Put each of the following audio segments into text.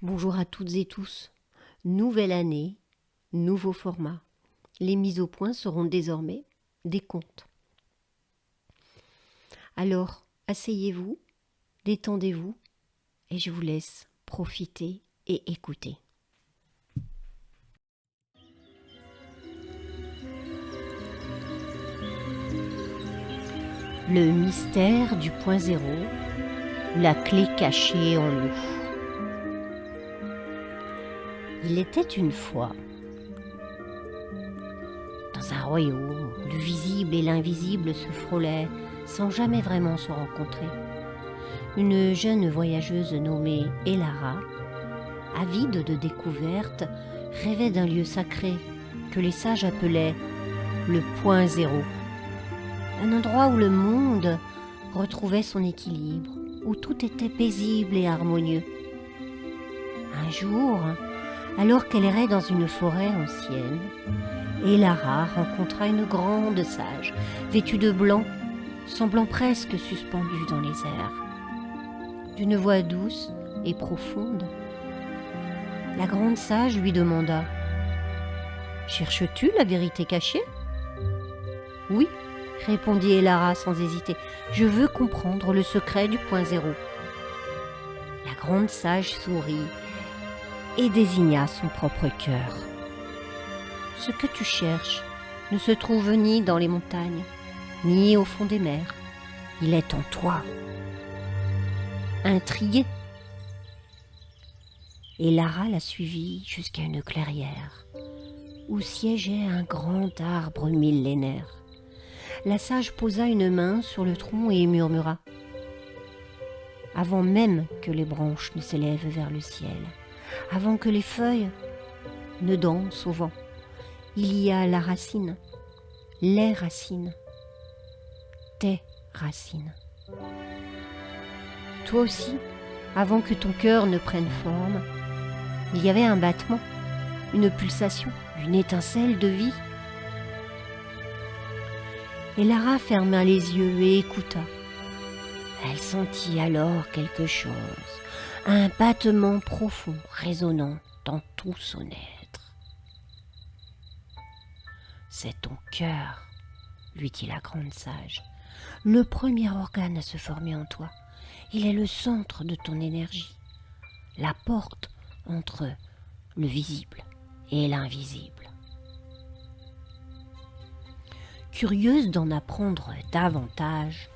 Bonjour à toutes et tous. Nouvelle année, nouveau format. Les mises au point seront désormais des contes. Alors, asseyez-vous, détendez-vous et je vous laisse profiter et écouter. Le mystère du point zéro, la clé cachée en nous. Il était une fois, dans un royaume où le visible et l'invisible se frôlaient sans jamais vraiment se rencontrer, une jeune voyageuse nommée Elara, avide de découvertes, rêvait d'un lieu sacré que les sages appelaient le point zéro. Un endroit où le monde retrouvait son équilibre, où tout était paisible et harmonieux. Un jour, alors qu'elle errait dans une forêt ancienne, Elara rencontra une grande sage, vêtue de blanc, semblant presque suspendue dans les airs. D'une voix douce et profonde, la grande sage lui demanda « Cherches-tu la vérité cachée ?»« Oui, » répondit Elara sans hésiter, « je veux comprendre le secret du point zéro. » La grande sage sourit et désigna son propre cœur. « Ce que tu cherches ne se trouve ni dans les montagnes, ni au fond des mers. Il est en toi. » Intriguée, Elara la suivit jusqu'à une clairière où siégeait un grand arbre millénaire. La sage posa une main sur le tronc et murmura « Avant même que les branches ne s'élèvent vers le ciel, avant que les feuilles ne dansent au vent, il y a la racine, les racines, tes racines. Toi aussi, avant que ton cœur ne prenne forme, il y avait un battement, une pulsation, une étincelle de vie. » Elara ferma les yeux et écouta. Elle sentit alors quelque chose, un battement profond résonnant dans tout son être. « C'est ton cœur, lui dit la grande sage, le premier organe à se former en toi. Il est le centre de ton énergie, la porte entre le visible et l'invisible. » Curieuse d'en apprendre davantage,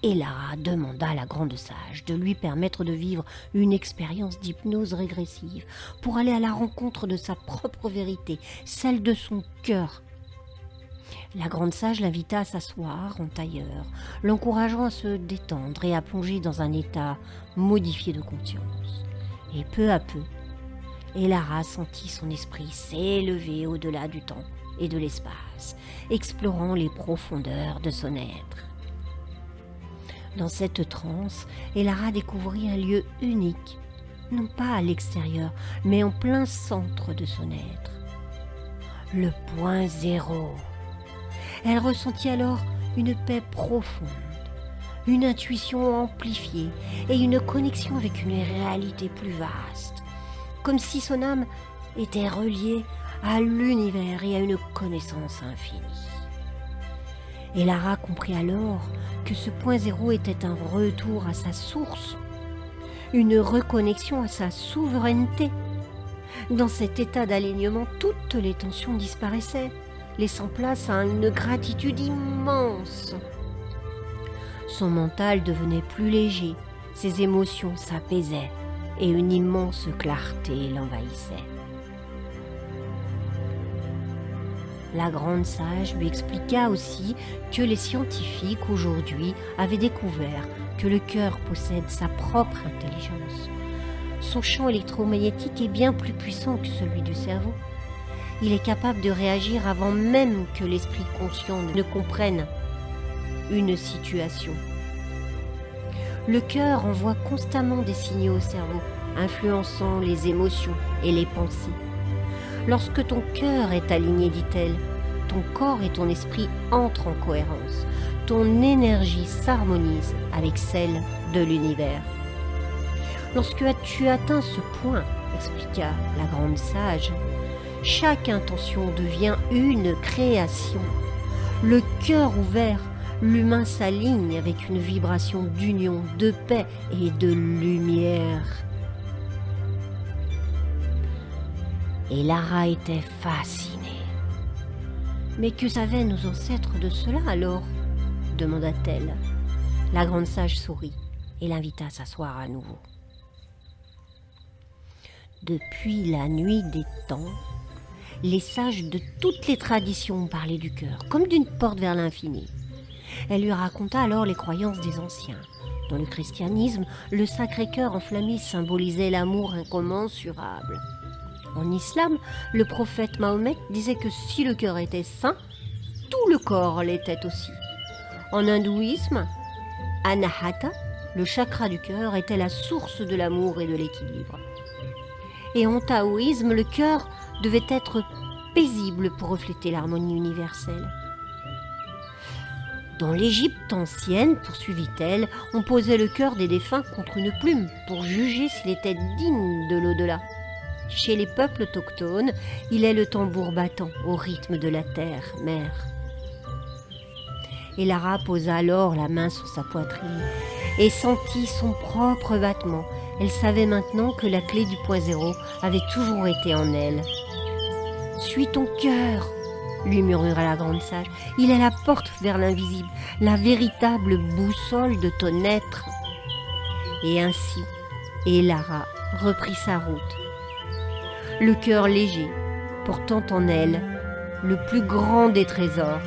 Elara demanda à la grande sage de lui permettre de vivre une expérience d'hypnose régressive pour aller à la rencontre de sa propre vérité, celle de son cœur. La grande sage l'invita à s'asseoir en tailleur, l'encourageant à se détendre et à plonger dans un état modifié de conscience. Et peu à peu, Elara sentit son esprit s'élever au-delà du temps et de l'espace, explorant les profondeurs de son être. Dans cette transe, Elara découvrit un lieu unique, non pas à l'extérieur, mais en plein centre de son être. Le point zéro. Elle ressentit alors une paix profonde, une intuition amplifiée et une connexion avec une réalité plus vaste, comme si son âme était reliée à l'univers et à une connaissance infinie. Elara comprit alors que ce point zéro était un retour à sa source, une reconnexion à sa souveraineté. Dans cet état d'alignement, toutes les tensions disparaissaient, laissant place à une gratitude immense. Son mental devenait plus léger, ses émotions s'apaisaient et une immense clarté l'envahissait. La grande sage lui expliqua aussi que les scientifiques aujourd'hui avaient découvert que le cœur possède sa propre intelligence. Son champ électromagnétique est bien plus puissant que celui du cerveau. Il est capable de réagir avant même que l'esprit conscient ne comprenne une situation. Le cœur envoie constamment des signaux au cerveau, influençant les émotions et les pensées. Lorsque ton cœur est aligné, dit-elle, ton corps et ton esprit entrent en cohérence. Ton énergie s'harmonise avec celle de l'univers. Lorsque tu atteins ce point, expliqua la grande sage, chaque intention devient une création. Le cœur ouvert, l'humain s'aligne avec une vibration d'union, de paix et de lumière. Et Lara était fascinée. « Mais que savaient nos ancêtres de cela alors ?» demanda-t-elle. La grande sage sourit et l'invita à s'asseoir à nouveau. Depuis la nuit des temps, les sages de toutes les traditions parlaient du cœur, comme d'une porte vers l'infini. Elle lui raconta alors les croyances des anciens. Dans le christianisme, le Sacré-Cœur enflammé symbolisait l'amour incommensurable. En islam, le prophète Mahomet disait que si le cœur était saint, tout le corps l'était aussi. En hindouisme, Anahata, le chakra du cœur, était la source de l'amour et de l'équilibre. Et en taoïsme, le cœur devait être paisible pour refléter l'harmonie universelle. Dans l'Égypte ancienne, poursuivit-elle, on posait le cœur des défunts contre une plume pour juger s'il était digne de l'au-delà. Chez les peuples autochtones, il est le tambour battant au rythme de la terre-mère. Et Lara posa alors la main sur sa poitrine et sentit son propre battement. Elle savait maintenant que la clé du point zéro avait toujours été en elle. « Suis ton cœur !» lui murmura la grande sage. « Il est la porte vers l'invisible, la véritable boussole de ton être. » Et ainsi, Lara reprit sa route. Le cœur léger, portant en elle le plus grand des trésors,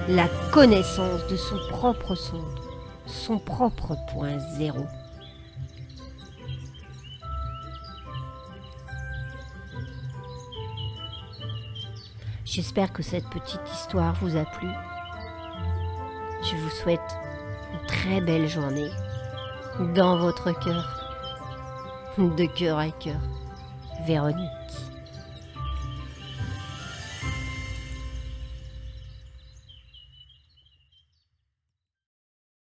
la connaissance de son propre centre, son propre point zéro. J'espère que cette petite histoire vous a plu. Je vous souhaite une très belle journée dans votre cœur, de cœur à cœur. Véronique.